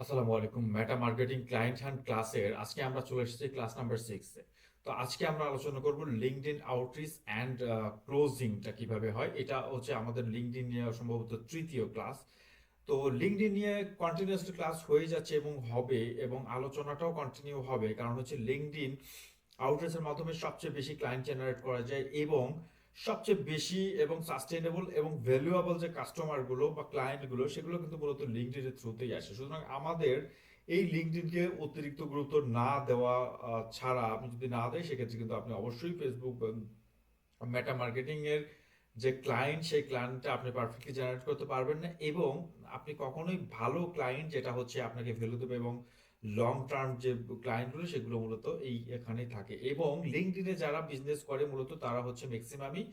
আসসালামু আলাইকুম। মেটা marketing client hand ক্লাসের আজকে আমরা চলে এসেছি ক্লাস নাম্বার 6 এ। তো আজকে আমরা আলোচনা করব লিঙ্কডইন আউটরিচ অ্যান্ড ক্লোজিংটা কিভাবে হয়। এটা হচ্ছে আমাদের লিঙ্কডইন নিয়ে সম্ভবত তৃতীয় ক্লাস। তো লিঙ্কডইন নিয়ে কন্টিনিউয়াসলি ক্লাস হয়ে যাচ্ছে এবং হবে, এবং আলোচনাটাও কন্টিনিউ হবে, কারণ হচ্ছে লিঙ্কডইন আউটরিচের মাধ্যমে সবচেয়ে বেশি ক্লায়েন্ট জেনারেট করা যায়, এবং সবচেয়ে বেশি এবং সাস্টেনেবল এবং ভ্যালুয়েবল যে কাস্টমারগুলো বা ক্লায়েন্টগুলো সেগুলো কিন্তু মূলত লিঙ্কডইনের থ্রুতেই আসে। সুতরাং আমাদের এই লিঙ্কডইনকে অতিরিক্ত গুরুত্ব না দেওয়া ছাড়া আপনি যদি না দেয়, সেক্ষেত্রে কিন্তু আপনি অবশ্যই ফেসবুক মেটা মার্কেটিং এর যে ক্লায়েন্ট, সেই ক্লায়েন্টটা আপনি পারফেক্টলি জেনারেট করতে পারবেন না, এবং আপনি কখনোই ভালো ক্লায়েন্ট যেটা হচ্ছে আপনাকে ভ্যালু দেবে এবং লং টার্ম যে ক্লায়েন্টগুলো সেগুলো মূলত এই এখানেই থাকে। এবং লিঙ্কডইনে যারা বিজনেস করে মূলত তারা হচ্ছে ম্যাক্সিমামই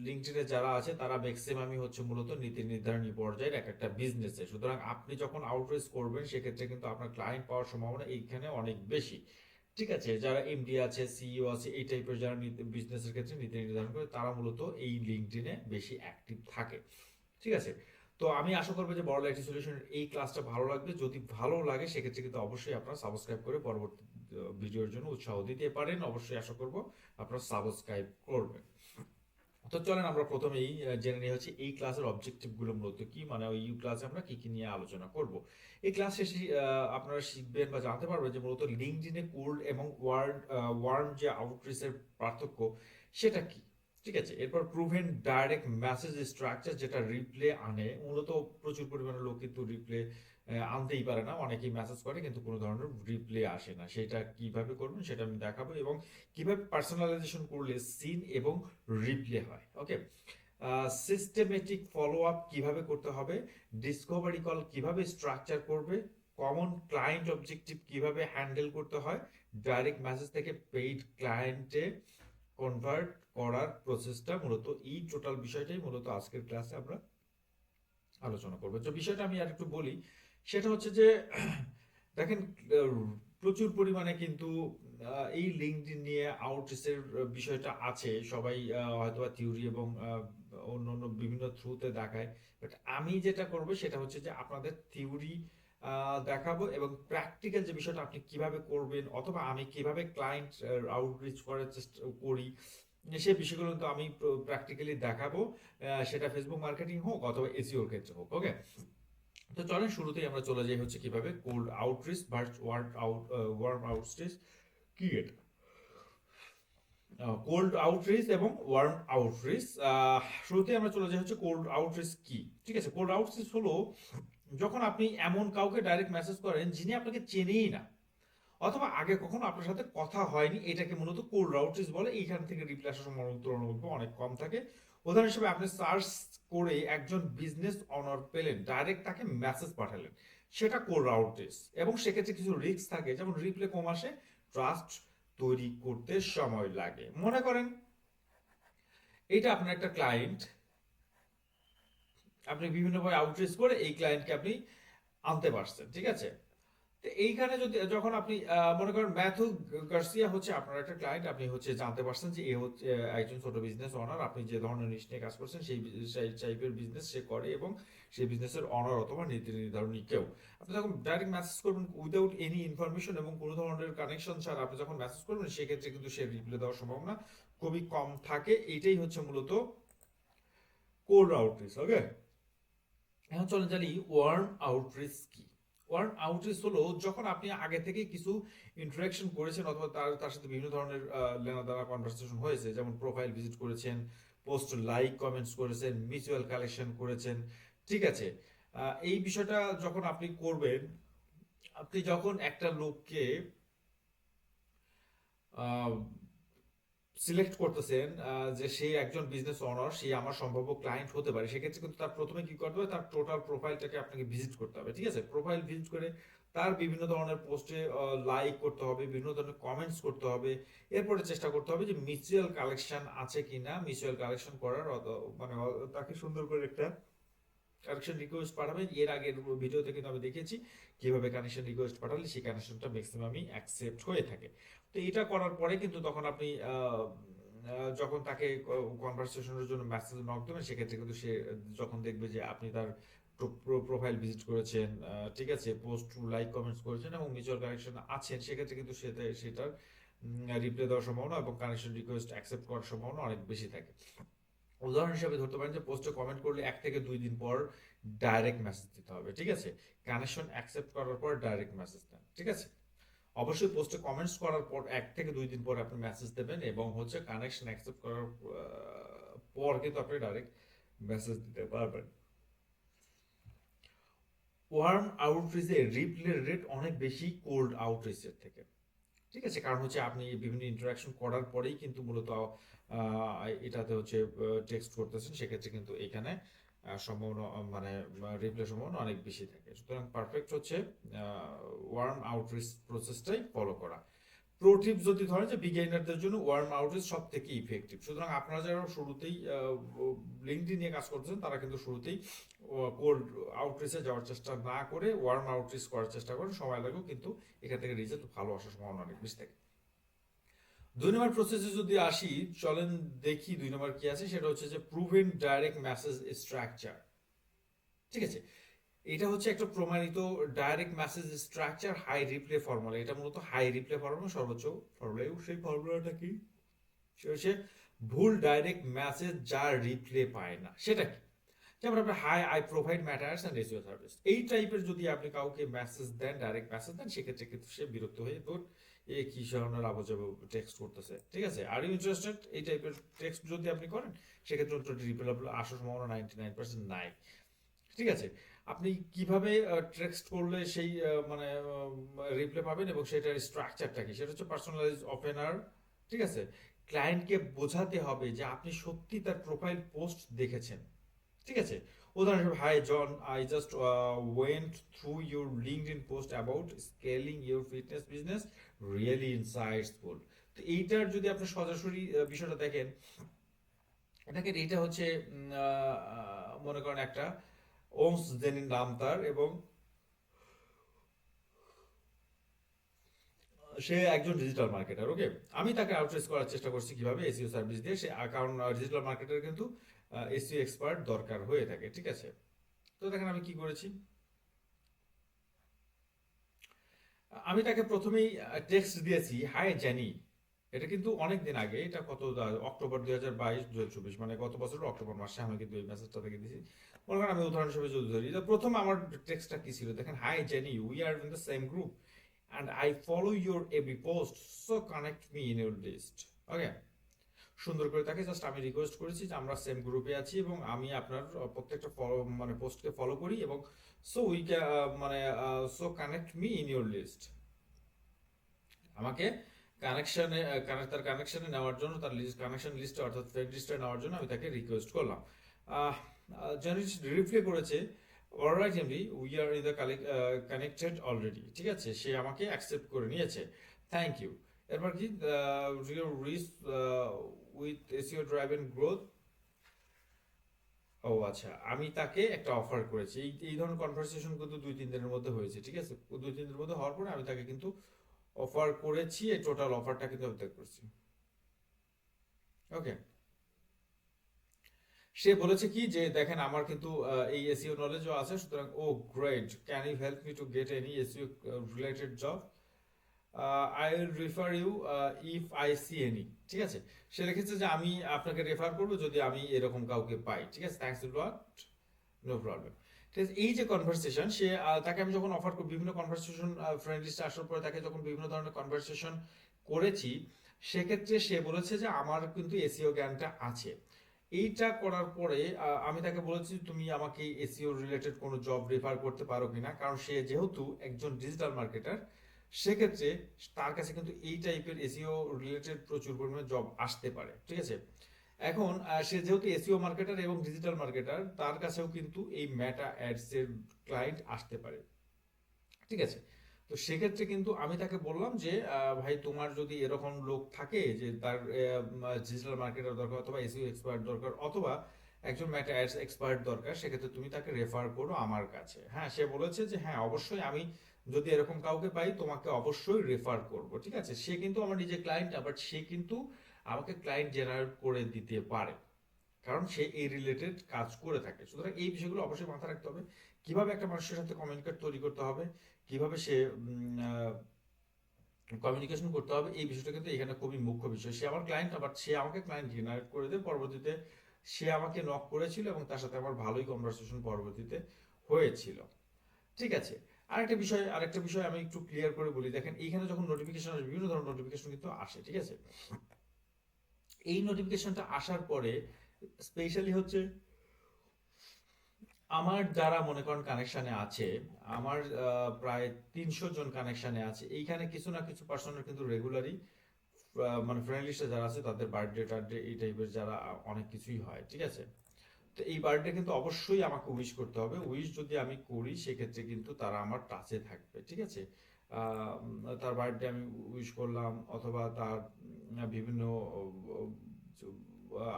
লিঙ্কডইনে যারা আছে তারা ম্যাক্সিমামই হচ্ছে মূলত নীতি নির্ধারণী পর্যায়ের এক একটা বিজনেসে। সুতরাং আপনি যখন আউটরিচ করবেন সেক্ষেত্রে কিন্তু আপনার ক্লায়েন্ট পাওয়ার সম্ভাবনা এইখানে অনেক বেশি। ঠিক আছে, যারা এমডি আছে, সিইও আছে, এই টাইপের যারা বিজনেসের ক্ষেত্রে নীতি নির্ধারণ করে তারা মূলত এই লিঙ্কডইনে বেশি অ্যাক্টিভ থাকে। ঠিক আছে, তো আমি আশা করবো যে বড় লাইটি সলিউশনের এই ক্লাসটা ভালো লাগবে। যদি ভালো লাগে সেক্ষেত্রে কিন্তু অবশ্যই আপনারা সাবস্ক্রাইব করে পরবর্তী ভিডিওর জন্য উৎসাহ দিতে পারেন। অবশ্যই আশা করব আপনারা সাবস্ক্রাইব করবেন। তো চলেন আমরা প্রথমেই জেনে নিই হচ্ছে এই ক্লাসের অবজেক্টিভ গুলো মূলত কি, মানে ওই ক্লাসে আমরা কি কি নিয়ে আলোচনা করব। এই ক্লাস শেষে আপনারা শিখবেন বা জানতে পারবেন যে মূলত লিঙ্কডইনে কোল্ড এবং ওয়ার্ম যে আউটরিচের পার্থক্য সেটা কি। ঠিক আছে, এরপর প্রুভেন ডাইরেক্ট মেসেজ স্ট্রাকচার যেটা রিপ্লে আনে। মূলত প্রচুর পরিমাণে লোক কিন্তু রিপ্লে আনতেই পারে না, অনেকেই মেসেজ করে কিন্তু কোনো ধরনের রিপ্লে আসে না। সেটা কিভাবে করবেন সেটা আমি দেখাবো, এবং কিভাবে পার্সোনালাইজেশন করলে সিন এবং রিপ্লে হয়। ওকে, সিস্টেমেটিক ফলো আপ কিভাবে করতে হবে, ডিসকভারি কল কিভাবে স্ট্রাকচার করবে, কমন ক্লায়েন্ট অবজেক্টিভ কিভাবে হ্যান্ডেল করতে হয়, ডাইরেক্ট মেসেজ থেকে পেইড ক্লায়েন্টে কনভার্ট করার প্রসেসটা, মূলত এই টোটাল বিষয়টাই মূলত আজকের ক্লাসে আমরা আলোচনা করবো। তো বিষয়টা আমি আর একটু বলি, সেটা হচ্ছে যে দেখেন, আহ, প্রচুর পরিমাণে কিন্তু এই লিঙ্কডইন নিয়ে আউটরিচের বিষয়টা আছে। সবাই হয়তো থিওরি এবং অন্য অন্য বিভিন্ন থ্রুতে দেখায়, বাট আমি যেটা করব সেটা হচ্ছে যে আপনাদের থিওরি দেখাবো, এবং প্র্যাকটিক্যাল যে বিষয়টা আপনি কিভাবে করবেন অথবা আমি কিভাবে ক্লায়েন্ট আউটরিচ করার চেষ্টা করি সে বিষয়গুলো কিন্তু আমি প্র্যাকটিক্যালি দেখাবো। সেটা ফেসবুক মার্কেটিং হোক অথবা এসইওর ক্ষেত্রে হোক। ওকে, তো চলেন শুরুতেই আমরা চলে যাই হচ্ছে কিভাবে cold outreach versus warm outreach কি এটা। কোল্ড আউটরিচ এবং ওয়ার্ম আউটরিচ, শুরুতেই আমরা চলে যাই হচ্ছে কোল্ড আউটরিচ কি। ঠিক আছে, কোল্ড আউটরিচ হলো যখন আপনি এমন কাউকে ডাইরেক্ট মেসেজ করেন যিনি আপনাকে চেনেই না অথবা আগে কখনো আপনার সাথে কথা হয়নি, এটাকে মূলত কোল্ড আউটরিচ বলে। এইখান থেকে রিপ্লাই আসার সম্ভাবনা তুলনামূলক অনেক কম থাকে। উদাহরণ হিসেবে আপনি সার্চ করে একজন বিজনেস অনার পেলেন, ডাইরেক্ট তাকে মেসেজ পাঠালেন, সেটা কোল্ড আউটরিচ। এবং সেক্ষেত্রে কিছু রিস্ক থাকে, যেমন রিপ্লে কম আসে, ট্রাস্ট তৈরি করতে সময় লাগে। মনে করেন এটা আপনার একটা ক্লায়েন্ট, আপনি বিভিন্নভাবে আউটরিচ করে এই ক্লায়েন্টকে আপনি আনতে পারছেন। ঠিক আছে, তো এইখানে যদি যখন আপনি মনে করেন ম্যাথু গার্সিয়া হচ্ছে আপনার একটা ক্লায়েন্ট, আপনি হচ্ছে জানতে পারছেন যে এ হচ্ছে একজন ছোট বিজনেস অনার, আপনি যে ধরনের নিশ নিয়ে কাজ করছেন সেই টাইপের বিজনেস সে করে, এবং সেই বিজনেসের অনার অথবা নীতি নির্ধারণী কেউ। আপনি যখন ডাইরেক্ট মেসেজ করবেন উইদাউট এনি ইনফরমেশন এবং কোনো ধরনের কানেকশন ছাড়া আপনি যখন মেসেজ করবেন, সেক্ষেত্রে কিন্তু সে রিপ্লাই দেওয়ার সম্ভাবনা খুবই কম থাকে। এইটাই হচ্ছে মূলত কোল্ড আউটরিচ। ওকে, এখন চলে জানি ওয়ার্ম আউটরিচ কি। ওয়ার্ম আউটরিচ হলো যখন আপনি আগে থেকে কিছু ইন্টারাকশন করেছেন অথবা তার তার সাথে বিভিন্ন ধরনের লেনাদেনা কনভারসেশন হয়েছে, যেমন প্রোফাইল ভিজিট করেছেন, পোস্ট লাইক কমেন্টস করেছেন, মিউচুয়াল কালেকশন করেছেন। ঠিক আছে, এই বিষয়টা যখন আপনি করবেন, আপনি যখন একটা লোককে সিলেক্ট করতেছেন যে সে একজন বিজনেস ওনার, সে আমার সম্ভাব্য ক্লায়েন্ট হতে পারে, সেক্ষেত্রে কিন্তু তার প্রথমে কি করতে হবে, তার টোটাল প্রোফাইলটাকে আপনাকে ভিজিট করতে হবে। ঠিক আছে, প্রোফাইল ভিজিট করে তার বিভিন্ন ধরনের পোস্টে লাইক করতে হবে, বিভিন্ন ধরনের কমেন্টস করতে হবে। এরপরে চেষ্টা করতে হবে যে মিউচুয়াল কালেকশন আছে কিনা, মিউচুয়াল কালেকশন করার মানে তাকে সুন্দর করে একটা কানেকশন রিকোয়েস্ট পাঠাবেন। এর আগের ভিডিওতে কিন্তু আমি দেখেছি কিভাবে কানেকশন রিকোয়েস্ট পাঠালে সেই কানেকশনটা ম্যাক্সিমামই অ্যাকসেপ্ট হয়ে থাকে। তো এটা করার পরে কিন্তু তখন আপনি যখন তাকে কনভারসেশনের জন্য মেসেজ নক দেবেন, সেক্ষেত্রে কিন্তু সে যখন দেখবে যে আপনি তার প্রোফাইল ভিজিট করেছেন, ঠিক আছে, পোস্ট লাইক কমেন্টস করেছেন এবং মিউচুয়াল কানেকশন আছেন, সেক্ষেত্রে কিন্তু সেটার রিপ্লাই দেওয়ার সম্ভাবনা এবং কানেকশন রিকোয়েস্ট অ্যাকসেপ্ট করার সম্ভাবনা অনেক বেশি থাকে। উদাহরণ হিসেবে ধরতে পারেন যে পোস্টে কমেন্ট করলে 1 থেকে 2 দিন পর ডাইরেক্ট মেসেজ দিতে হবে, ঠিক আছে, কানেকশন অ্যাকসেপ্ট করার পর ডাইরেক্ট মেসেজ দেন, ঠিক আছে। অবশ্যই পোস্টে কমেন্টস করার পর 1 থেকে 2 দিন পর আপনি মেসেজ দেবেন এবং হচ্ছে কানেকশন অ্যাকসেপ্ট করার পর কিন্তু আপনি ডাইরেক্ট মেসেজ দিতে পারবেন। ওয়ার্ম আউটরিচে রিপ্লে রেট অনেক বেশি কোল্ড আউটরিচের থেকে, ঠিক আছে, কারণ হচ্ছে আপনি বিভিন্ন ইন্টারাকশন করার পরেই কিন্তু মূলত এটাতে হচ্ছে টেক্সট করতেছেন, সেক্ষেত্রে কিন্তু এখানে সম্ভাবনা মানে রিপ্লে সম্ভাবনা অনেক বেশি থাকে। সুতরাং পারফেক্ট হচ্ছে ওয়ার্ম আউটরিচ প্রসেসটাই ফলো করা। প্রো টিপ যদি ধরেন যে বিগিনারদের জন্য ওয়ার্ম আউটরিচ সব থেকে ইফেক্টিভ। সুতরাং আপনারা যারা শুরুতেই লিঙ্কডইন নিয়ে কাজ করতেছেন তারা কিন্তু শুরুতেই কোল্ড আউটরিচে যাওয়ার চেষ্টা না করে ওয়ার্ম আউটরিচ করার চেষ্টা করেন, সময় লাগেও কিন্তু এখান থেকে রেজাল্ট ভালো আসার সম্ভাবনা অনেক বেশি থাকে। 2 নম্বর প্রসেসে যদি আসি, চলেন দেখি 2 নম্বর কি আছে, সেটা হচ্ছে যে প্রুভেন ডাইরেক্ট মেসেজ স্ট্রাকচার, ঠিক আছে। এটা হচ্ছে একটা প্রমাণিত direct message structure high reply formula. এটা মূলত হাই রিপ্লে ফর্মুলা, সর্বোচ্চ ফর্মুলা। সেই ফর্মুলাটা কি? সেটা হচ্ছে ভুল ডাইরেক্ট মেসেজ যার রিপ্লে পায় না, সেটা কি? যেমন আপনি hi I provide matters and SEO service, এই টাইপের যদি আপনি কাউকে মেসেজ দেন, ডাইরেক্ট মেসেজ দেন, সেক্ষেত্রে কিন্তু সে বিরক্ত হয়ে তোর কি ধরনের আবজাব টেক্সট করতেছে, ঠিক আছে। আর ইউ ইন্টারেস্টেড এই টাইপের টেক্সট যদি আপনি করেন, সেক্ষেত্রে রিপ্লে আসার সম্ভাবনা 99% নাই, ঠিক আছে। আপনি কিভাবে টেক্সট করলে সেই মানে রিপ্লে পাবেন এবং সেটার স্ট্রাকচারটা কি, সেটা হচ্ছে পার্সোনালাইজ ওপেনার, ঠিক আছে। ক্লায়েন্টকে বোঝাতে হবে যে আপনি সত্যি তার প্রোফাইল পোস্ট দেখেছেন, ঠিক আছে। উদাহরণ হিসেবে, hi John, I just went through your LinkedIn post about scaling your fitness business, really insightful. তো এইটার যদি আপনি সরাসরি বিষয়টা দেখেন, এটা হচ্ছে মনে করেন একটা ওমস জেনির নাম তার, এবং সে একজন ডিজিটাল মার্কেটার, ওকে। আমি তাকে আউটরিচ করার চেষ্টা করছি কিভাবে, এসইও সার্ভিস দিয়ে। সে কারণ ডিজিটাল মার্কেটার কিন্তু এসইও এক্সপার্ট দরকার হয়ে থাকে, ঠিক আছে। তো দেখেন আমি কি করেছি, আমি তাকে প্রথমেই টেক্সট দিয়েছি, হাই জেনি। এটা কিন্তু অনেক দিন আগে, এটা কত অক্টোবর 2022-2024, মানে গত বছর অক্টোবর মাসে আমি কিন্তু এই মেসেজটা থেকে দিয়েছি। মনে করেন আমি উদাহরণ হিসেবে যদি ধরি, প্রথম আমার টেক্সটটা কি ছিল দেখেন, hi Jenny, we are in the same group and I follow your every post, so connect me in your list. ওকে, সুন্দর করে তাকে জাস্ট আমি রিকোয়েস্ট করেছি যে আমরা সেম গ্রুপে আছি এবং আমি আপনার প্রত্যেকটা ফলো মানে পোস্টকে ফলো করি এবং সো উই মানে so connect me in your list. আমাকে কানেকশনে তার কানেকশনে নেওয়ার জন্য, তার লিস্ট কানেকশন লিস্টে অর্থাৎ ফ্রেন্ড লিস্টে নেওয়ার জন্য আমি তাকে রিকোয়েস্ট করলাম। জানি রিপ্লাই করেছে, alright MD, we are in the connected already, ঠিক আছে, সে আমাকে অ্যাকসেপ্ট করে নিয়েছে, থ্যাংক ইউ। এরপর কি, your reach with SEO driven growth. ও আচ্ছা, আমি তাকে একটা অফার করেছি। এই ধরনের কনভারসেশন কিন্তু 2-3 দিনের মধ্যে হয়েছে, ঠিক আছে। 2-3 দিনের মধ্যে হওয়ার পরে আমি তাকে কিন্তু অফার করেছি, এই টোটাল অফারটা কিন্তু আমি ত্যাগ করছি, ওকে। সে বলেছে কি যে দেখেন আমার কিন্তু এই এসইও নলেজও আছে, সুতরাং ও great, can you help me to get any SEO related job, I will refer you if I see any, ঠিক আছে। সে লিখেছে যে আমি আপনাকে রেফার করবো যদি আমি এরকম কাউকে পাই, ঠিক আছে, thanks a lot, no problem. ঠিক আছে, এই যে কনভারসেশন, সে তাকে আমি যখন অফার করি, বিভিন্ন কনভারসেশন ফ্রেন্ড লিস্টে আসার পরে তাকে যখন বিভিন্ন ধরনের কনভারসেশন করেছি, সেক্ষেত্রে সে বলেছে যে আমার কিন্তু এসইও জ্ঞানটা আছে। এইটা করার পরে আমি তাকে বলেছি তুমি আমাকে এসইও রিলেটেড কোনো জব রেফার করতে পারো কিনা, কারণ সে যেহেতু একজন ডিজিটাল মার্কেটার, সেক্ষেত্রে তার কাছে কিন্তু এই টাইপের এসইও রিলেটেড প্রচুর পরিমাণে জব আসতে পারে, ঠিক আছে। এখন সে যেহেতু এসইও মার্কেটার এবং ডিজিটাল মার্কেটার, তার কাছেও কিন্তু এই মেটা অ্যাডস এর ক্লায়েন্ট আসতে পারে, ঠিক আছে। তো সেক্ষেত্রে কিন্তু আমি তাকে বললাম যে ভাই তোমার যদি এরকম লোক থাকে যে তার ডিজিটাল মার্কেটার দরকার অথবা এসইও এক্সপার্ট দরকার অথবা একজন মেটা অ্যাডস এক্সপার্ট দরকার, সেক্ষেত্রে তুমি তাকে রেফার করো আমার কাছে। হ্যাঁ, সে বলেছে যে হ্যাঁ অবশ্যই, আমি যদি এরকম কাউকে পাই তোমাকে অবশ্যই রেফার করব, ঠিক আছে। সে কিন্তু আমার নিজে ক্লায়েন্ট না, বাট সে কিন্তু আমাকে ক্লায়েন্ট জেনারেট করে দিতে পারে, কারণ সে এই রিলেটেড কাজ করে থাকে। সুতরাং এই বিষয়গুলো অবশ্যই মাথায় রাখতে হবে। কিভাবে একটা মানুষের সাথে কমিউনিকেট তৈরি করতে হবে, কিভাবে সে কমিউনিকেশন করতে হবে, এই বিষয়টা কিন্তু এখানে খুবই মুখ্য বিষয়। সে আমার ক্লায়েন্ট, বাট সে আমাকে ক্লায়েন্ট জেনারেট করে দেয়। পরবর্তীতে সে আমাকে নক করেছিল এবং তার সাথে আমার ভালোই কনভারসেশন পরবর্তীতে হয়েছিল। ঠিক আছে। আরেকটা বিষয় আমি একটু ক্লিয়ার করে বলি। দেখেন এইখানে যখন নোটিফিকেশন আসে, বিভিন্ন ধরনের নোটিফিকেশন কিন্তু আসে, ঠিক আছে। এই নোটিফিকেশনটা আসার পরে স্পেশালি হচ্ছে আমার যারা মনে করেন কানেকশনে আছে, আমার প্রায় 300 জন কানেকশনে আছে, এইখানে কিছু না কিছু পার্সোনাল কিন্তু রেগুলারই মানে ফ্রেন্ড লিস্টে যারা আছে তাদের বার্থডে টার্থডে এই টাইপের যারা অনেক কিছুই হয়, ঠিক আছে। তো এই বার্থডে কিন্তু অবশ্যই আমাকে উইশ করতে হবে। উইশ যদি আমি করি সেক্ষেত্রে কিন্তু তারা আমার টাচে থাকবে, ঠিক আছে। তার বার্থডে আমি উইশ করলাম, অথবা তার বিভিন্ন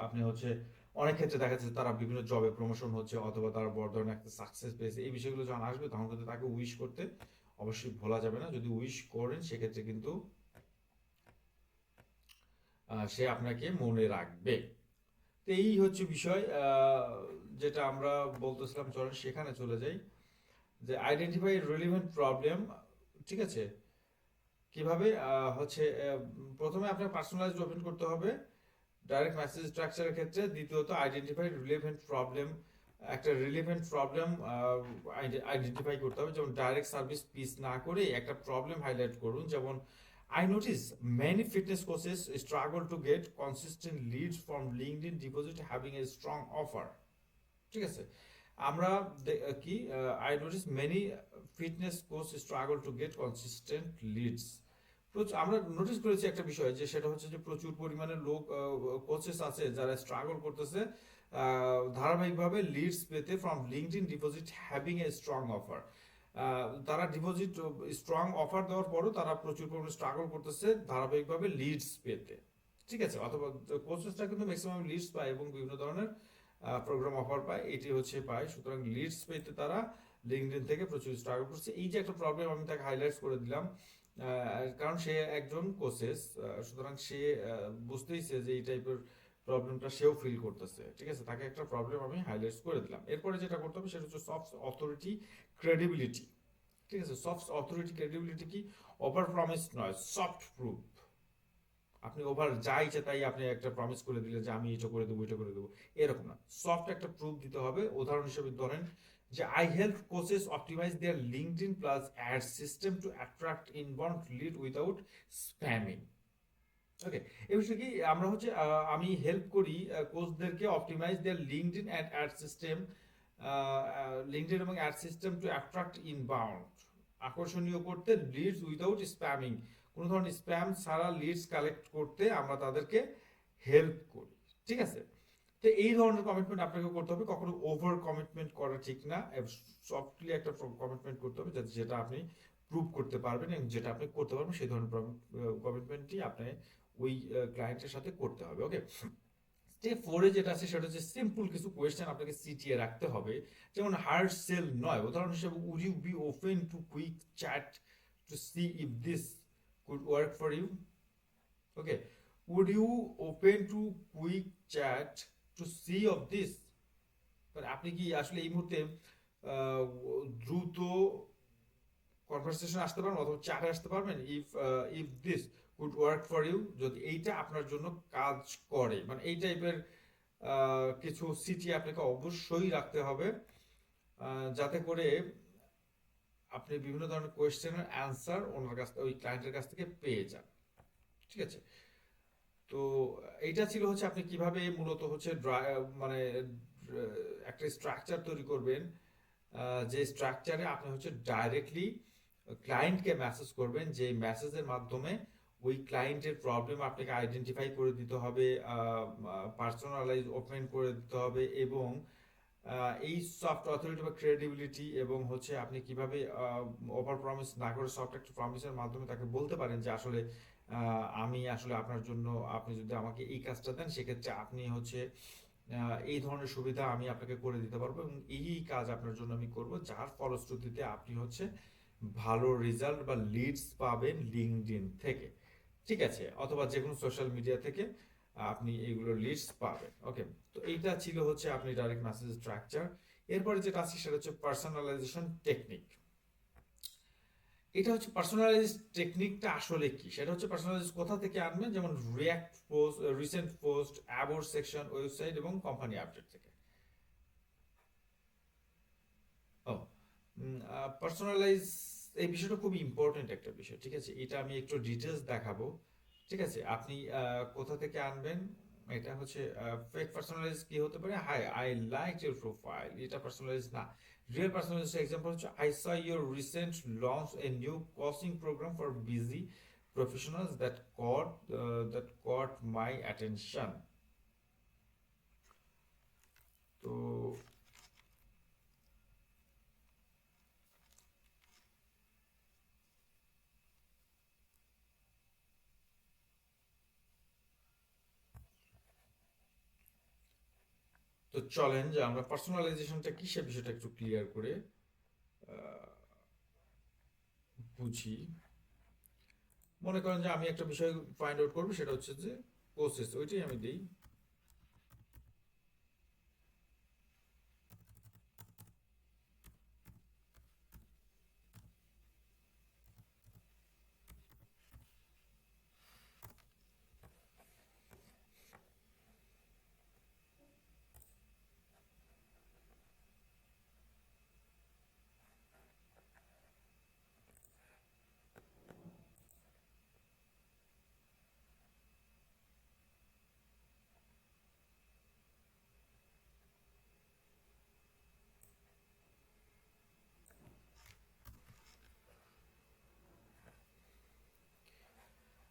আপনি হচ্ছে অনেক ক্ষেত্রে দেখা যাচ্ছে তারা বিভিন্ন জবে প্রমোশন হচ্ছে, অথবা তারা বড় ধরনের একটা সাকসেস পেয়েছে, এই বিষয়গুলো যখন আসবে তখন কিন্তু তাকে উইশ করতে অবশ্যই ভোলা যাবে না। যদি উইশ করেন সেক্ষেত্রে কিন্তু সে আপনাকে মনে রাখবে। তো এই হচ্ছে বিষয়, যেটা আমরা বলতেছিলাম, চলেন সেখানে চলে যাই। যে আইডেন্টিফাই রিলেভেন্ট প্রবলেম, ঠিক আছে। কিভাবে হচ্ছে প্রথমে আপনার পার্সোনালাইজড ওপেন করতে হবে ডাইরেক্ট মেসেজ স্ট্রাকচারের ক্ষেত্রে। দ্বিতীয়ত আইডেন্টিফাই রিলেভেন্ট প্রবলেম, একটা রিলেভেন্ট প্রবলেম আইডেন্টিফাই করতে হবে। যেমন ডাইরেক্ট সার্ভিস পিস না করে একটা প্রবলেম হাইলাইট করুন। যেমন I notice many fitness coaches struggle to get consistent leads from LinkedIn deposit having a strong offer, ঠিক আছে। আমরা কি I notice many fitness coach struggle to get consistent leads. আমরা নোটিস করেছি একটা বিষয়, যে সেটা হচ্ছে যে প্রচুর পরিমাণে লোক কোচেস আছে যারা স্ট্রাগল করতেছে ধারাবাহিকভাবে লিডস পেতে from LinkedIn deposit having a strong offer. তারা ডিপোজিট স্ট্রং অফার দেওয়ার পরও তারা প্রচুর পরিমাণে স্ট্রাগল করতেছে ধারাবাহিকভাবে লিডস পেতে, ঠিক আছে। অথবা কোচেসটা কিন্তু ম্যাক্সিমাম লিডস পায় এবং বিভিন্ন ধরনের প্রোগ্রাম অফার পায়, এটি হচ্ছে পায়। সুতরাং লিডস পেতে তারা লিঙ্কডইন থেকে প্রচুর স্ট্রাগল করছে। এই যে একটা প্রবলেম আমি তাকে হাইলাইট করে দিলাম, কারণ সে একজন কোচেস, সুতরাং সে বুঝতেইছে যে এই টাইপের প্রবলেমটা সেও ফিল করতেছে, ঠিক আছে। তাকে একটা প্রবলেম আমি হাইলাইট করে দিলাম। এরপরে যেটা করতে হবে সেটা হচ্ছে সফট অথরিটি ক্রেডিবিলিটি, ঠিক আছে। সফট অথরিটি ক্রেডিবিলিটি কি? ওভার প্রমিস নয়, সফট প্রুফ। আপনি ওভার যা ইচ্ছে তাই আপনি একটা প্রমিস করে দিলেন যে আমি এটা করে দেবো, এটা করে দেবো, এরকম না। সফট একটা প্রুফ দিতে হবে। উদাহরণ হিসেবে ধরেন যে I help coaches optimise their LinkedIn plus ad system to attract inbound lead without spamming. Okay, এই বিষয়ে কি আমরা হচ্ছে আমি হেল্প করি কোচদেরকে optimise their LinkedIn and ad system, LinkedIn এবং ad system to attract inbound, আকর্ষণীয় করতে লিডস উইদাউট স্প্যামিং, কোনো ধরনের স্প্যাম ছাড়া লিডস কালেক্ট করতে আমরা তাদেরকে হেল্প করি, ঠিক আছে। তো এই ধরনের কমিটমেন্ট আপনাকে করতে হবে। কখনো ওভার কমিটমেন্ট করা ঠিক না, সফটলি একটা কমিটমেন্ট করতে হবে যেটা আপনি প্রুভ করতে পারবেন এবং যেটা আপনি করতে পারবেন, সেই ধরনের কমিটমেন্টই আপনি ওই ক্লায়েন্টের সাথে করতে হবে। ওকে, স্টেপ 4 এ যেটা আছে সেটা হচ্ছে সিম্পল কিছু কোয়েশ্চেন আপনাকে সিটিয়ে রাখতে হবে। যেমন হার্ড সেল নয়, উদাহরণ হিসেবে would you be open to quick chat to see if this could work for you. Okay, would you open to quick chat to see of this? মানে আপনি কি আসলে এই মুহূর্তে দ্রুত কনভারসেশন আসতে পারবেন অথবা চ্যাটে আসতে পারবেন, if this could work for you, যদি এইটা আপনার জন্য কাজ করে, মানে এই টাইপের কিছু সিটি আপনাকে অবশ্যই রাখতে হবে, যাতে করে আপনি বিভিন্ন ধরনের কোয়েশ্চেনের অ্যান্সার ওনার কাছ থেকে, ওই ক্লায়েন্টের কাছ থেকে পেয়ে যান, ঠিক আছে। তো এইটা ছিল হচ্ছে আপনি কিভাবে মূলত হচ্ছে মানে একটা স্ট্রাকচার তৈরি করবেন, যে স্ট্রাকচারে আপনি হচ্ছে ডাইরেক্টলি ক্লায়েন্টকে মেসেজ করবেন, যে মেসেজের মাধ্যমে ওই ক্লায়েন্টের প্রবলেম আপনাকে আইডেন্টিফাই করে দিতে হবে, পার্সোনালাইজ ওপেন করে দিতে হবে, এবং এই সফট অথরিটি বা ক্রেডিবিলিটি এবং হচ্ছে আপনি কিভাবে ওভার প্রমিস না করে সফট একটা প্রমিসের মাধ্যমে তাকে বলতে পারেন যে আসলে আমি আসলে আপনার জন্য, আপনি যদি আমাকে এই কাজটা দেন সেক্ষেত্রে আপনি হচ্ছে এই ধরনের সুবিধা আমি আপনাকে করে দিতে পারবো এবং এই কাজ আপনার জন্য আমি করব, যার ফলশ্রুতিতে আপনি হচ্ছে ভালো রেজাল্ট বা লিডস পাবেন লিঙ্কডইন থেকে, ঠিক আছে, অথবা যে কোনো সোশ্যাল মিডিয়া থেকে আপনি এইগুলো লিডস পাবেন। ওকে, তো এইটা ছিল হচ্ছে আপনি ডাইরেক্ট মেসেজ স্ট্রাকচার। এরপরে যেটা আছে সেটা হচ্ছে পার্সোনালাইজেশন টেকনিক। এটা হচ্ছে পার্সোনালাইজ টেকনিকটা আসলে কি, সেটা হচ্ছে পার্সোনালাইজ কোথা থেকে আনবেন, যেমন react post, recent post, about section, website এবং কোম্পানি আপডেট থেকে। ও, পার্সোনালাইজ এই বিষয়টা খুব ইম্পর্টেন্ট একটা বিষয়, ঠিক আছে, এটা আমি একটু ডিটেলস দেখাবো। ঠিক আছে, আপনি কোথা থেকে আনবেন, এটা হচ্ছে ফেক পার্সোনালাইজ কি হতে পারে, hi I like your profile, এটা পার্সোনালাইজ না। রিয়েল পার্সোনালাইজ এক্সাম্পল হচ্ছে I saw your recent launch a new coaching programme for busy professionals that caught my attention. তো তো চলেন যে আমরা পার্সোনালাইজেশনটা কি সে বিষয়টা একটু ক্লিয়ার করে আহ, বুঝি। মনে করেন যে আমি একটা বিষয় ফাইন্ড আউট করবো, সেটা হচ্ছে যে প্রসেস, ওইটাই আমি দিই।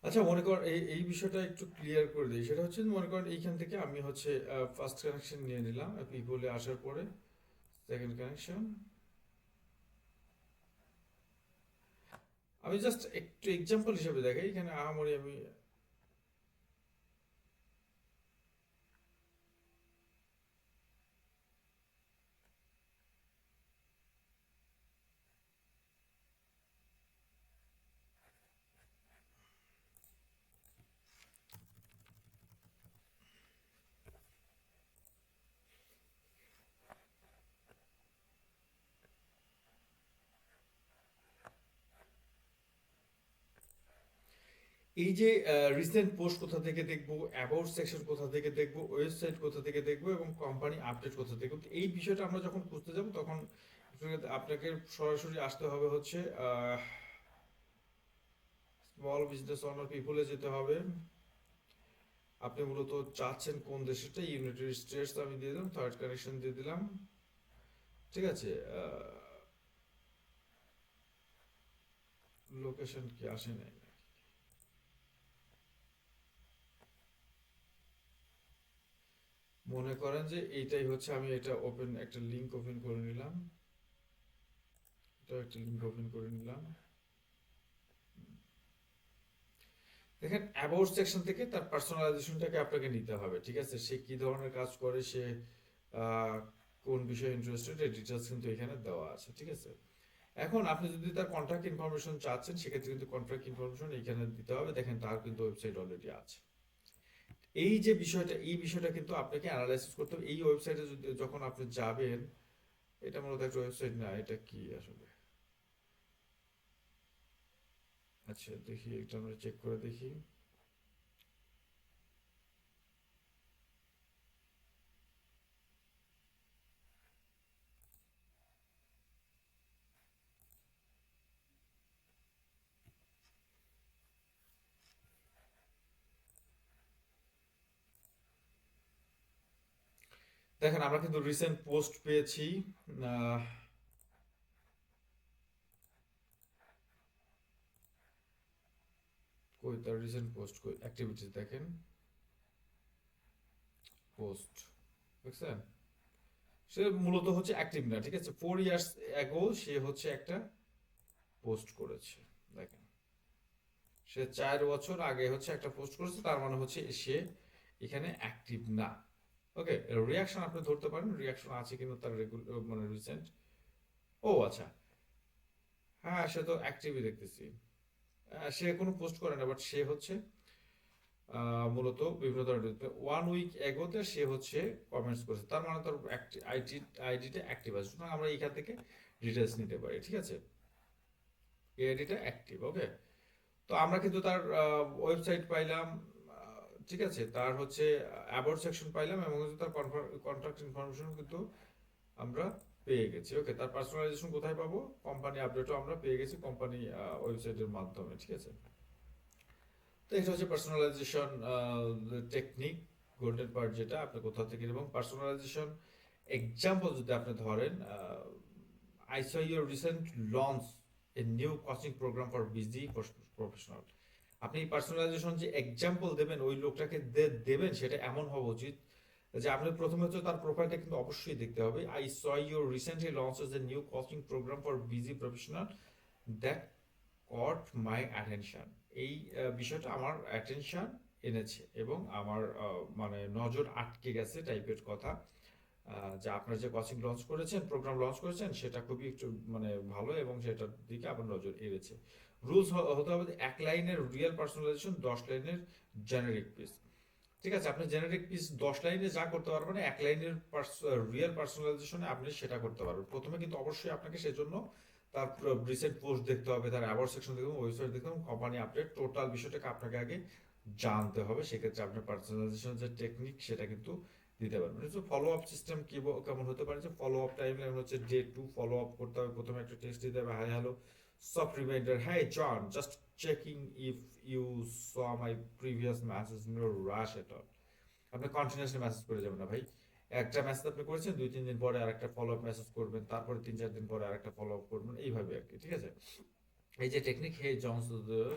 আচ্ছা, মনে কর এই বিষয়টা একটু ক্লিয়ার করে দিই, সেটা হচ্ছে মনে করেন এইখান থেকে আমি হচ্ছে ফার্স্ট কানেকশন নিয়ে নিলাম পিপলে আসার পরে, সেকেন্ড কানেকশন। আমি জাস্ট একটু এক্সাম্পল হিসেবে দেখাই, এখানে আহামরি আমি এই যে রিসেন্ট পোস্ট কোথা থেকে দেখবো, অ্যাবাউট সেকশন কোথা থেকে দেখবো, ওয়েবসাইট কোথা থেকে দেখবো এবং কোম্পানি আপডেট কোথা থেকে দেখবো, এই বিষয়টা আমরা যখন খুঁজতে যাব তখন আপনাকে সরাসরি আসতে হবে হচ্ছে স্মল বিজনেস অনার পিপলে যেতে হবে। আপনি মূলত চাচ্ছেন কোন দেশেটা, ইউনাইটেড স্টেটস আমি দিয়ে দিলাম, থার্ড কানেকশন দিয়ে দিলাম। ঠিক আছে, লোকেশন কি আসে নাই, মনে করেন যে এইটাই হচ্ছে, আমি এটা ওপেন একটা লিংক ওপেন করে নিলাম, এটা একটা লিংক ওপেন করে নিলাম। দেখেন অ্যাবাউট সেকশন থেকে তার পার্সোনালাইজেশনটাকে আপনাকে নিতে হবে, ঠিক আছে, সে কি ধরনের কাজ করে, সে আহ, কোন বিষয়ে ইন্টারেস্টেড, এই ডিটেলস কিন্তু এখানে দেওয়া আছে, ঠিক আছে। এখন আপনি যদি তার কন্ট্যাক্ট ইনফরমেশন চাচ্ছেন, সেক্ষেত্রে কিন্তু কন্ট্যাক্ট ইনফরমেশন এখানে দিতে হবে, দেখেন তার কিন্তু ওয়েবসাইট অলরেডি আছে। এই যে বিষয়টা, এই বিষয়টা কিন্তু আপনাকে অ্যানালাইসিস করতে হবে। এই ওয়েবসাইটে যদি যখন আপনি যাবেন, এটা মূলত একটা ওয়েবসাইট না, এটা কি আসলে, আচ্ছা দেখি এটা আমরা চেক করে দেখি। দেখেন আমরা কিন্তু রিসেন্ট পোস্ট পেয়েছি, আহ, কই তার রিসেন্ট পোস্ট, কই অ্যাক্টিভিটিস দেখেন, পোস্ট দেখছেন, সে মূলত হচ্ছে অ্যাক্টিভ না, ঠিক আছে, 4 ইয়ার্স অ্যাগো সে হচ্ছে একটা পোস্ট করেছে, দেখেন সে 4 বছর আগে হচ্ছে একটা পোস্ট করেছে, তার মানে হচ্ছে সে এখানে অ্যাক্টিভ না। ওকে, রিয়াকশন আপনি ধরতে পারেন, রিয়াকশন আছে কিন্তু তার রেগুলার মানে রিসেন্ট। ও আচ্ছা, হ্যাঁ সে তো অ্যাক্টিভই দেখতেছি। সে কোনো পোস্ট করে না, বাট সে হচ্ছে মূলত বিভিন্ন ধরনের 1 উইক এগোতে সে হচ্ছে কমেন্টস করেছে, তার মানে তার আইডিটা অ্যাক্টিভ আছে, সুতরাং আমরা এখান থেকে ডিটেলস নিতে পারি, ঠিক আছে, এই আইডিটা অ্যাক্টিভ। ওকে, তো আমরা কিন্তু তার ওয়েবসাইট পাইলাম, ঠিক আছে, তার হচ্ছে অ্যাবাউট সেকশন পাইলাম এবং হচ্ছে তার কন্ট্যাক্ট ইনফরমেশন কিন্তু আমরা পেয়ে গেছি। ওকে, তার পার্সোনালাইজেশন কোথায় পাবো? কোম্পানি আপডেটও আমরা পেয়ে গেছি কোম্পানি ওয়েবসাইটের মাধ্যমে, ঠিক আছে। তো এটা হচ্ছে পার্সোনালাইজেশন টেকনিক, গোল্ডেন পার্ট, যেটা আপনি কোথা থেকে, এবং পার্সোনালাইজেশন এক্সাম্পল যদি আপনি ধরেন, I saw your recent launch a new coaching programme for busy professional. আপনি পার্সোনালাইজেশন যে এক্সাম্পল দেবেন ওই লোকটাকে দেবেন, সেটা এমন হওয়া উচিত যে আপনি প্রথমে হচ্ছে তার প্রোফাইলটা কিন্তু অবশ্যই দেখতে হবে। I saw your recently launches a new coaching programme for busy professional that caught my attention. এই বিষয়টা আমার অ্যাটেনশন এনেছে এবং আমার মানে নজর আটকে গেছে টাইপের কথা, যে আপনার যে কোচিং লঞ্চ করেছেন, প্রোগ্রাম লঞ্চ করেছেন, সেটা খুবই একটু মানে ভালো এবং সেটার দিকে আপনার নজর এড়েছে। রুলস হতে হবে 1 লাইনের রিয়েল পার্সোনালাইজেশন, 10 লাইনের জেনারিক পিস। ঠিক আছে, আপনি জেনারিক পিস 10 লাইনে যা করতে পারবেন, 1 লাইনের রিয়েল পার্সোনালাইজেশনে আপনি সেটা করতে পারবেন। প্রথমে কিন্তু অবশ্যই আপনাকে সেজন্য তার রিসেন্ট পোস্ট দেখতে হবে, তার অ্যাওয়ার্ড সেকশন দেখতে হবে, ওয়েবসাইট দেখতে হবে, কোম্পানি আপডেট, টোটাল বিষয়টাকে আপনাকে আগে জানতে হবে। সেক্ষেত্রে আপনার পার্সোনালাইজেশন যে টেকনিক সেটা কিন্তু দিতে পারবেন। ফলো আপ সিস্টেম কেমন হতে পারে, যে ফলো আপ টাইম লাইন হচ্ছে ডে 2 ফলো আপ করতে হবে। প্রথমে একটা টেক্সট দিতে হবে, hi hello soft reminder, hi John, just checking if you saw my previous message, no rush at all. আপনি কন্টিনিউয়াসলি মেসেজ করে যাবেন না ভাই। একটা মেসেজ আপনি করেছেন, 2-3 দিন পরে আরেকটা ফলো আপ মেসেজ করবেন, তারপরে 3-4 দিন পরে আরেকটা ফলো আপ করবেন, এইভাবে আর কি, ঠিক আছে। এই যে টেকনিক, হে জনস,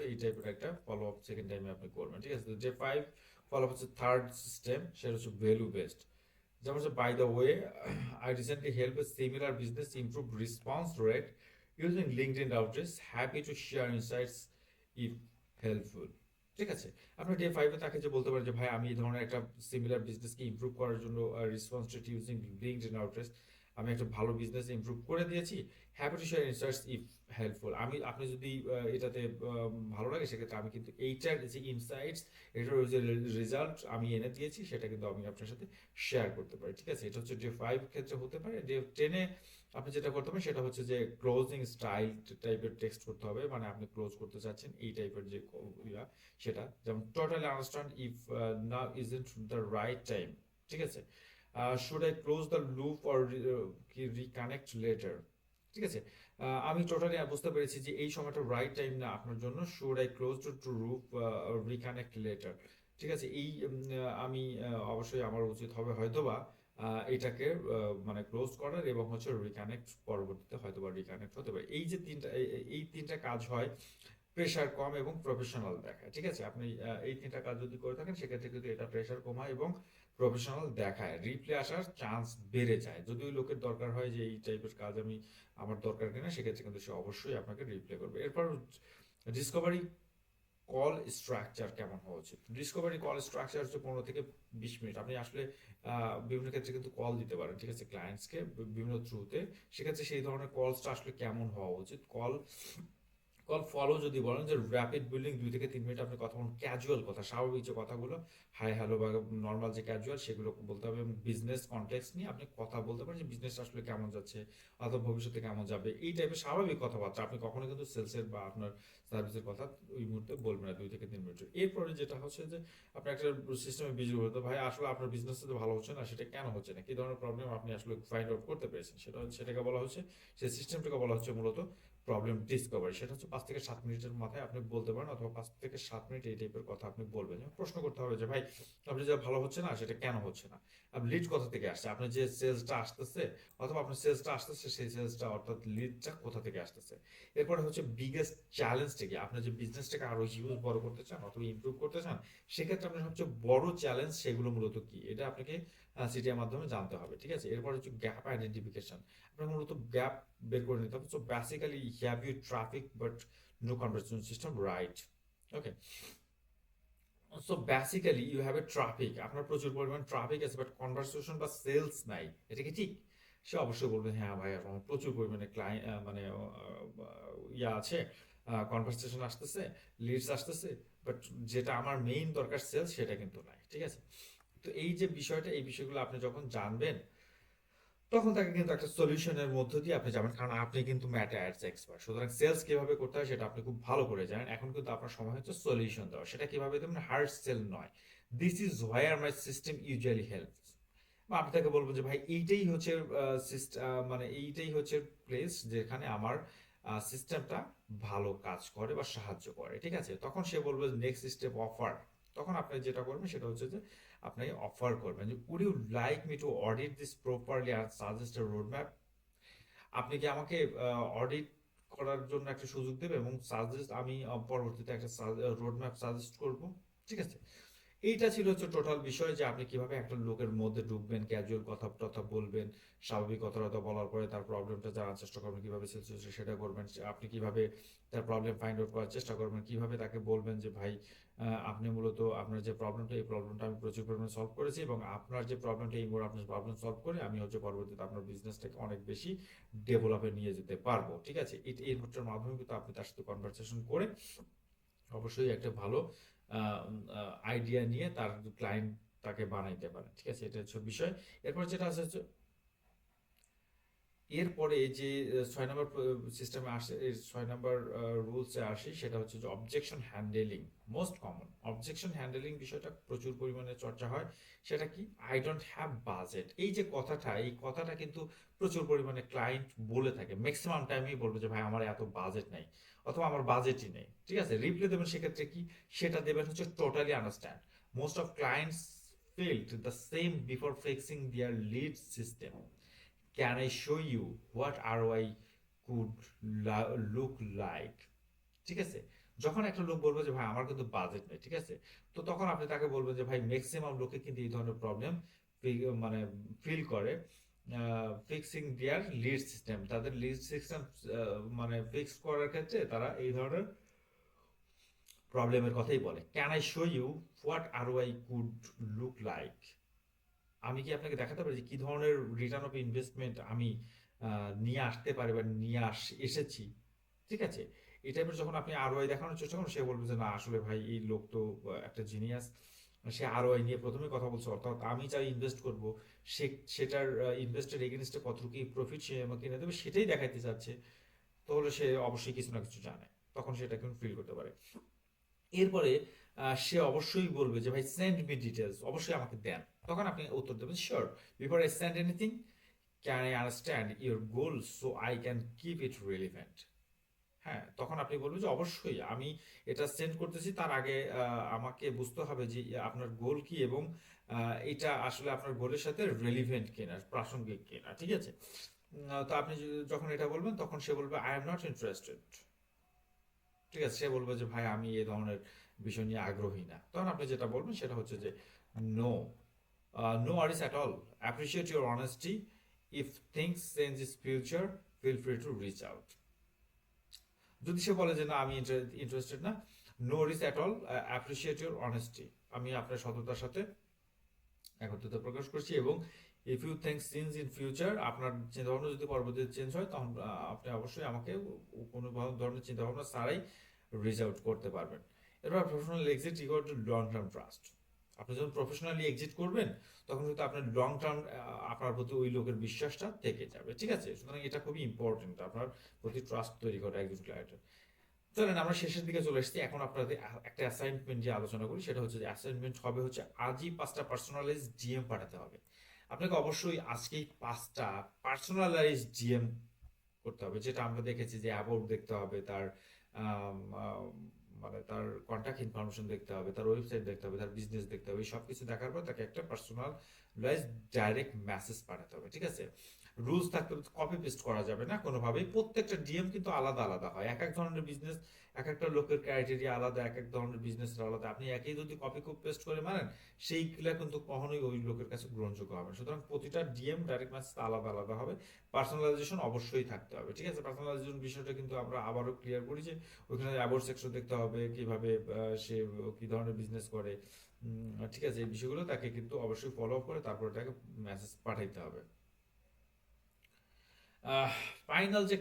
এই টাইপের একটা ফলো আপ সেকেন্ড টাইমে আপনি করবেন, ঠিক আছে। যে 5 ফলো আপ হচ্ছে থার্ড সিস্টেম, সেটা হচ্ছে ভ্যালু বেসড। যেমন হচ্ছে, by the way, I recently help a similar business improve response rate using LinkedIn outreach, happy to share insights if helpful. ঠিক আছে, আপনি ডে 5-এ তাকে যে বলতে পারেন যে ভাই, আমি এই ধরনের একটা সিমিলার বিজনেসকে ইমপ্রুভ করার জন্য response rate using LinkedIn outreach, আমি একটা ভালো বিজনেস ইমপ্রুভ করে দিয়েছি, happy to share insights if helpful. আপনি যদি এটাতে ভালো লাগে, সেক্ষেত্রে আমি কিন্তু এইটার যে ইনসাইটস, এটার যে রেজাল্ট আমি এনে দিয়েছি, সেটা কিন্তু আমি আপনার সাথে শেয়ার করতে পারি, ঠিক আছে। এটা হচ্ছে ডে 5 ক্ষেত্রে হতে পারে। ডে 10-এ আপনি যেটা করতে পারেন সেটা হচ্ছে যে ক্লোজিং স্টাইল টাইপের টেক্সট করতে হবে, মানে আপনি ক্লোজ করতে চাচ্ছেন এই টাইপের যে ইয়া, সেটা যেমন totally understand if now isn't the right time, ঠিক আছে। Should I close the loop or reconnect letter, ঠিক আছে। আমি টোটালি বুঝতে পেরেছি যে এই সময়টা রাইট টাইম না আপনার জন্য, should I close two loop reconnect letter, ঠিক আছে। এই আমি অবশ্যই আমার উচিত হবে হয়তোবা এটাকে মানে ক্লোজ করার এবং হচ্ছে রিকানেক্ট পরবর্তীতে হয়তোবা রিকানেক্ট হতে পারে। এই যে এই তিনটা কাজ হয়, প্রেশার কম এবং প্রফেশনাল দেখায়, ঠিক আছে। আপনি এই তিনটা কাজ যদি করে থাকেন, সেক্ষেত্রে কিন্তু এটা প্রেশার কমায় এবং প্রফেশনাল দেখায়, রিপ্লে আসার চান্স বেড়ে যায়। যদি ওই লোকের দরকার হয় যে এই টাইপের কাজ আমার দরকার কিনা, সেক্ষেত্রে কিন্তু সে অবশ্যই আপনাকে রিপ্লে করবে। এরপর ডিসকভারি কল স্ট্রাকচার কেমন হওয়া উচিত। ডিসকভারি কল স্ট্রাকচার হচ্ছে 15 থেকে 20 মিনিট। আপনি আসলে বিভিন্ন ক্ষেত্রে কিন্তু কল দিতে পারেন, ঠিক আছে, ক্লায়েন্টসকে বিভিন্ন থ্রুতে। সেক্ষেত্রে সেই ধরনের কলসটা আসলে কেমন হওয়া উচিত। কল ফলো যদি বলেন যে র্যাপিড বিল্ডিং, 2 থেকে 3 মিনিট আপনি কথা বলুন, ক্যাজুয়াল কথা, স্বাভাবিক যে কথাগুলো, হাই হ্যালো বা নর্মাল যে ক্যাজুয়াল, সেগুলো বলতে হবে। এবং বিজনেস কনটেক্সট নিয়ে আপনি কথা বলতে পারেন যে বিজনেস আসলে কেমন যাচ্ছে অথবা ভবিষ্যতে কেমন যাবে, এই টাইপের স্বাভাবিক কথাবার্তা। আপনি কখনো কিন্তু সেলসের বা আপনার সার্ভিসের কথা ওই মুহূর্তে বলবেন না 2 থেকে 3 মিনিট। এরপরে যেটা হচ্ছে যে আপনি একটা সিস্টেমে বিজি হতে, ভাই আসলে আপনার বিজনেস তো ভালো হচ্ছে না, সেটা কেন হচ্ছে না, কি ধরনের প্রবলেম আপনি আসলে ফাইন্ড আউট করতে পেরেছেন, সেটাকে বলা হচ্ছে, সেই সিস্টেমটাকে বলা হচ্ছে মূলত প্রবলেম ডিসকভারি। সেটা হচ্ছে 5 থেকে 7 মিনিটের মাথায় আপনি বলতে পারেন, অথবা 5 থেকে 7 মিনিট এই টাইপের কথা আপনি বলবেন। যেমন প্রশ্ন করতে হবে যে ভাই, আপনি যা ভালো হচ্ছে না, সেটা কেন হচ্ছে না, আপনি লিড কোথা থেকে আসছে, আপনার যে সেলসটা আসতেছে অথবা আপনার সেলসটা আসতেছে, সেই সেলসটা অর্থাৎ লিডটা কোথা থেকে আসতেছে। এরপরে হচ্ছে বিগেস্ট চ্যালেঞ্জটা কি, আপনার যে বিজনেসটাকে আরো হিউজ বড় করতে চান অথবা ইমপ্রুভ করতে চান, সেক্ষেত্রে আপনার সবচেয়ে বড় চ্যালেঞ্জ সেগুলো মূলত কি, এটা আপনাকে সিটির মাধ্যমে জানতে হবে, ঠিক আছে। এরপর হচ্ছে গ্যাপ আইডেন্টিফিকেশন, আপনার মূলত গ্যাপ বের করে নিতে হবে। So basically have you traffic but no conversation system, right? Okay, so basically you have a traffic, আপনার প্রচুর পরিমাণ ট্রাফিক আছে বাট কনভারসেশন বা সেলস নাই, এটা কি ঠিক? সে অবশ্যই বলবে হ্যাঁ ভাই, আমার প্রচুর পরিমাণে ক্লায়েন্ট মানে ইয়া আছে, কনভারসেশন আসতেছে, লিডস আসতেছে, বাট যেটা আমার মেইন দরকার সেলস সেটা কিন্তু নাই, ঠিক আছে? তো এই যে বিষয়টা, এই বিষয়গুলো আপনি যখন জানবেন তখন তাকে কিন্তু একটা সলিউশনের মধ্য দিয়ে আপনি যাবেন, কারণ আপনি কিন্তু ম্যাটে অ্যাডস এক্সপার্ট, সুতরাং সেলস কিভাবে করতে হয় সেটা আপনি খুব ভালো করে জানেন। এখন কিন্তু আপনার সময় হচ্ছে সলিউশন দেওয়া, সেটা কিভাবে দেবেন, হার্ড সেল নয়। This is where my system usually helps. আমি তাকে বলবো যে ভাই এইটাই হচ্ছে মানে এইটাই হচ্ছে প্লেস যেখানে আমার সিস্টেমটা ভালো কাজ করে বা সাহায্য করে, ঠিক আছে? তখন সে বলবে নেক্সট স্টেপ অফার। তখন আপনি যেটা করবেন সেটা হচ্ছে যে আপনি অফার করবেন যে would you like me to audit this properly আর সাজেস্ট এ রোড ম্যাপ। আপনি কি আমাকে অডিট করার জন্য একটা সুযোগ দেবে এবং সাজেস্ট আমি পরবর্তীতে একটা রোড ম্যাপ সাজেস্ট করব, ঠিক আছে? এইটা ছিল হচ্ছে টোটাল বিষয় যে আপনি কিভাবে একটা লোকের মধ্যে ঢুকবেন, ক্যাজুয়াল কথা টথা বলবেন, স্বাভাবিক কথাবার্তা বলার পরে তার প্রবলেমটা জানার চেষ্টা করবেন, কিভাবে সেটা করবেন, আপনি কিভাবে তার প্রবলেম ফাইন্ড আউট করার চেষ্টা করবেন, কিভাবে তাকে বলবেন যে ভাই আপনি মূলত আপনার যে প্রবলেমটা, এই প্রবলেমটা আমি প্রচুর পরিমাণে সলভ করেছি এবং আপনার যে প্রবলেমটা, এই মোড় আপনার প্রবলেম সলভ করে আমি হচ্ছে পরবর্তীতে আপনার বিজনেসটাকে অনেক বেশি ডেভেলপে নিয়ে যেতে পারবো, ঠিক আছে? এই হচ্ছে মাধ্যমে কিন্তু আপনি তার সাথে কনভারসেশন করে অবশ্যই একটা ভালো আইডিয়া নিয়ে তার ক্লায়েন্ট তাকে বানাইতে পারে, ঠিক আছে? এটা হচ্ছে বিষয়। এরপর যেটা আছে হচ্ছে এরপরে যে 6 নম্বর সিস্টেমে আসে, এই 6 নম্বর রুলসে আসি, সেটা হচ্ছে যে objection handling. Most common objection handling বিষয়টা প্রচুর পরিমাণে চর্চা হয়। সেটা কি, আই ডোন্ট হ্যাভ বাজেট। এই যে কথাটা, এই কথাটা কিন্তু প্রচুর পরিমাণে ক্লায়েন্ট বলে থাকে, ম্যাক্সিমাম টাইমই বলবে যে ভাই আমার এত বাজেট নেই, অথবা আমার বাজেটই নেই, ঠিক আছে? রিপ্লাই দেবেন সেক্ষেত্রে কি, সেটা দেবেন হচ্ছে totally understand. Most of clients failed the same before fixing their lead system. Can I show you what ROI could look like? ঠিক আছে? যখন একটা লোক বলবে যে ভাই আমার কিন্তু বাজেট নেই, ঠিক আছে? তো তখন আপনি তাকে বলবেন যে ভাই ম্যাক্সিমাম লোকে কিন্তু এই ধরনের প্রবলেম মানে ফিল করে ফিক্সিং দেয়ার লিড সিস্টেম। তাদের লিড সিস্টেম মানে ফিক্স করার ক্ষেত্রে তারা এই ধরনের প্রবলেমের কথাই বলে। Can I show you what ROI could look like? আমি কি আপনাকে দেখাতে পারি যে কি ধরনের রিটার্ন অফ ইনভেস্টমেন্ট আমি নিয়ে আসতে পারি বা এসেছি, ঠিক আছে? এই টাইপের যখন আপনি আরওআই দেখানোর চেষ্টা করুন, সে বলবে যে না আসলে ভাই এই লোক তো একটা জিনিয়াস, সে আরওআই নিয়ে প্রথমে কথা বলছে, অর্থাৎ আমি চাই ইনভেস্ট করব, সে সেটার ইনভেস্টের এগেনস্টে কতটুকু প্রফিট সে আমাকে এনে দেবে সেটাই দেখাইতে চাচ্ছে, তাহলে সে অবশ্যই কিছু না কিছু জানে, তখন সেটা কিন্তু ফিল করতে পারে। এরপরে সে অবশ্যই বলবে যে ভাই সেন্ড মি ডিটেলস, অবশ্যই আমাকে দেন। তখন আপনি উত্তর দেবেন sure, before I send anything can I understand your goal so I can keep it relevant. হ্যাঁ, তখন আপনি বলবেন যে অবশ্যই আমি এটা সেন্ড করতেছি, তার আগে আমাকে বুঝতে হবে যে আপনার গোল কি এবং এটা আসলে আপনার গোলের সাথে রিলিভেন্ট কিনা, প্রাসঙ্গিক কিনা, ঠিক আছে? তো আপনি যখন এটা বলবেন তখন সে বলবে আই এম নট ইন্টারেস্টেড, ঠিক আছে? সে বলবে যে ভাই আমি এই ধরনের বিষয় নিয়ে আগ্রহী না। তখন আপনি যেটা বলবেন সেটা হচ্ছে যে no, no worries at all, appreciate your honesty, if things change is future feel free to reach out. যদি সে বলে যে না আমি ইন্টারেস্টেড না, no worries at all, appreciate your honesty, আমি আপনার সততার সাথে একত্রিত প্রকাশ করছি এবং if you think change in future, আপনার চিন্তাভাবনা যদি পরবর্তীতে চেঞ্জ হয় তখন আপনি অবশ্যই আমাকে কোনো ধরনের চিন্তাভাবনা ছাড়াই রিচ আউট করতে পারবেন। এরপর professional exit equal to long term trust. আপনি যখন প্রফেশনালি এক্সিট করবেন তখন কিন্তু আপনার লং টার্ম আপনার প্রতি ওই লোকের বিশ্বাসটা থেকে যাবে, ঠিক আছে? সুতরাং এটা খুবই ইম্পর্টেন্ট আপনার প্রতি ট্রাস্ট তৈরি করা একজন ক্লায়েন্টের। চলেন আমরা শেষের দিকে চলে এসেছি, এখন আপনাদের একটা অ্যাসাইনমেন্ট যে আলোচনা করি, সেটা হচ্ছে যে অ্যাসাইনমেন্ট হবে হচ্ছে আজই 5টা পার্সোনালাইজ জিএম পাঠাতে হবে। আপনাকে অবশ্যই আজকেই 5টা পার্সোনালাইজ জিএম করতে হবে, যেটা আমরা দেখেছি যে অ্যাবাউট দেখতে হবে, তার আম, আম, মানে তার কন্ট্যাক্ট ইনফরমেশন দেখতে হবে, তার ওয়েবসাইট দেখতে হবে, তার বিজনেস দেখতে হবে, এই সব কিছু দেখার পর তাকে একটা পার্সোনালাইজ ডাইরেক্ট মেসেজ পাঠাতে হবে, ঠিক আছে? রুলস থাকতে কপি পেস্ট করা যাবে না কোনোভাবেই, প্রত্যেকটা ডিএম কিন্তু আলাদা আলাদা হয়, এক এক ধরনের বিজনেস, এক একটা লোকের ক্রাইটেরিয়া আলাদা, এক এক ধরনের বিজনেসের আলাদা। আপনি একই যদি কপি খুব পেস্ট করে মারেন, সেইগুলা কিন্তু কখনোই ওই লোকের কাছে গ্রহণযোগ্য হবে না। সুতরাং প্রতিটা ডিএম ডাইরেক্ট মেসেজ আলাদা আলাদা হবে, পার্সোনালাইজেশন অবশ্যই থাকতে হবে, ঠিক আছে? পার্সোনালাইজেশন বিষয়টা কিন্তু আমরা আবারও ক্লিয়ার করি যে ওইখানে অ্যাবাউট সেকশন দেখতে হবে, কিভাবে সে কি ধরনের বিজনেস করে, ঠিক আছে? এই বিষয়গুলো তাকে কিন্তু অবশ্যই ফলো আপ করে তারপরে তাকে মেসেজ পাঠাইতে হবে। ফাইনাল যে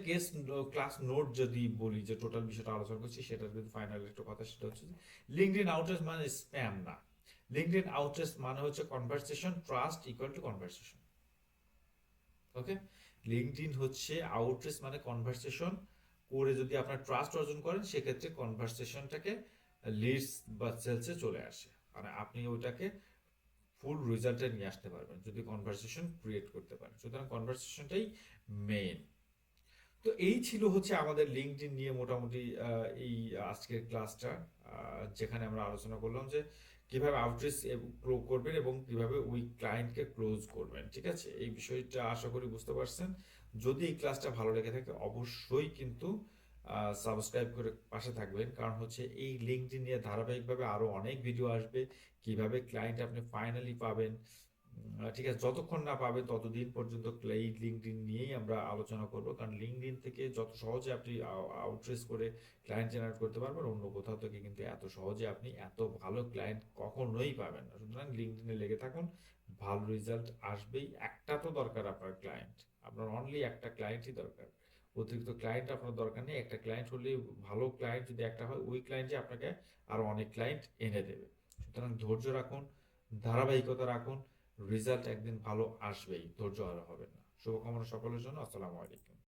ক্লাস নোট যদি বলি, যে টোটাল বিষয়টা আলোচনা করছি সেটা যদি ফাইনাল একটা কথা, সেটা হচ্ছে যে লিঙ্কডইন আউটরিচ মানে স্প্যাম না। লিঙ্কডইন আউটরিচ মানে হচ্ছে conversation, trust equal to conversation. Okay, LinkedIn হচ্ছে আউটরিচ মানে কনভারসেশন করে যদি আপনার ট্রাস্ট অর্জন করেন, সেক্ষেত্রে কনভারসেশনটাকে লিডস বা সেলসে চলে আসে, মানে আপনি ওইটাকে ফুল রেজাল্টে নিয়ে আসতে পারবেন যদি কনভারসেশন ক্রিয়েট করতে পারেন। সুতরাং কনভারসেশনটাই মেইন। তো এই ছিল হচ্ছে আমাদের লিঙ্কডইন নিয়ে মোটামুটি এই আজকের ক্লাসটা, যেখানে আমরা আলোচনা করলাম যে কিভাবে আউটরিচ করবেন এবং কিভাবে ওই ক্লায়েন্টকে ক্লোজ করবেন। ঠিক আছে, এই বিষয়টা আশা করি বুঝতে পারছেন। যদি এই ক্লাসটা ভালো লেগে থাকে অবশ্যই কিন্তু সাবস্ক্রাইব করে পাশে থাকবেন, কারণ হচ্ছে এই লিঙ্কডইন নিয়ে ধারাবাহিকভাবে আরো অনেক ভিডিও আসবে। কিভাবে ক্লায়েন্ট আপনি ফাইনালি পাবেন, ঠিক আছে, যতক্ষণ না পাবে ততদিন পর্যন্ত এই লিঙ্কডইন নিয়েই আমরা আলোচনা করব, কারণ লিঙ্কডইন থেকে যত সহজে আপনি আউটরিচ করে ক্লায়েন্ট জেনারেট করতে পারবেন, অন্য কোথাও থেকে কিন্তু এত সহজে আপনি এত ভালো ক্লায়েন্ট কখনোই পাবেন না। সুতরাং লিঙ্কডইনে লেগে থাকুন, ভালো রেজাল্ট আসবেই। একটা তো দরকার আপনার ক্লায়েন্ট, আপনার অনলি একটা ক্লায়েন্টই দরকার, অতিরিক্ত ক্লায়েন্ট আপনার দরকার নেই। একটা ক্লায়েন্ট হলেই, ভালো ক্লায়েন্ট যদি একটা হয়, ওই ক্লায়েন্টই আপনাকে আরো অনেক ক্লায়েন্ট এনে দেবে। সুতরাং ধৈর্য রাখুন, ধারাবাহিকতা রাখুন, রেজাল্ট একদিন ভালো আসবেই, ধৈর্য আর হবে না। শুভকামনা সকলের জন্য। আসসালামু আলাইকুম।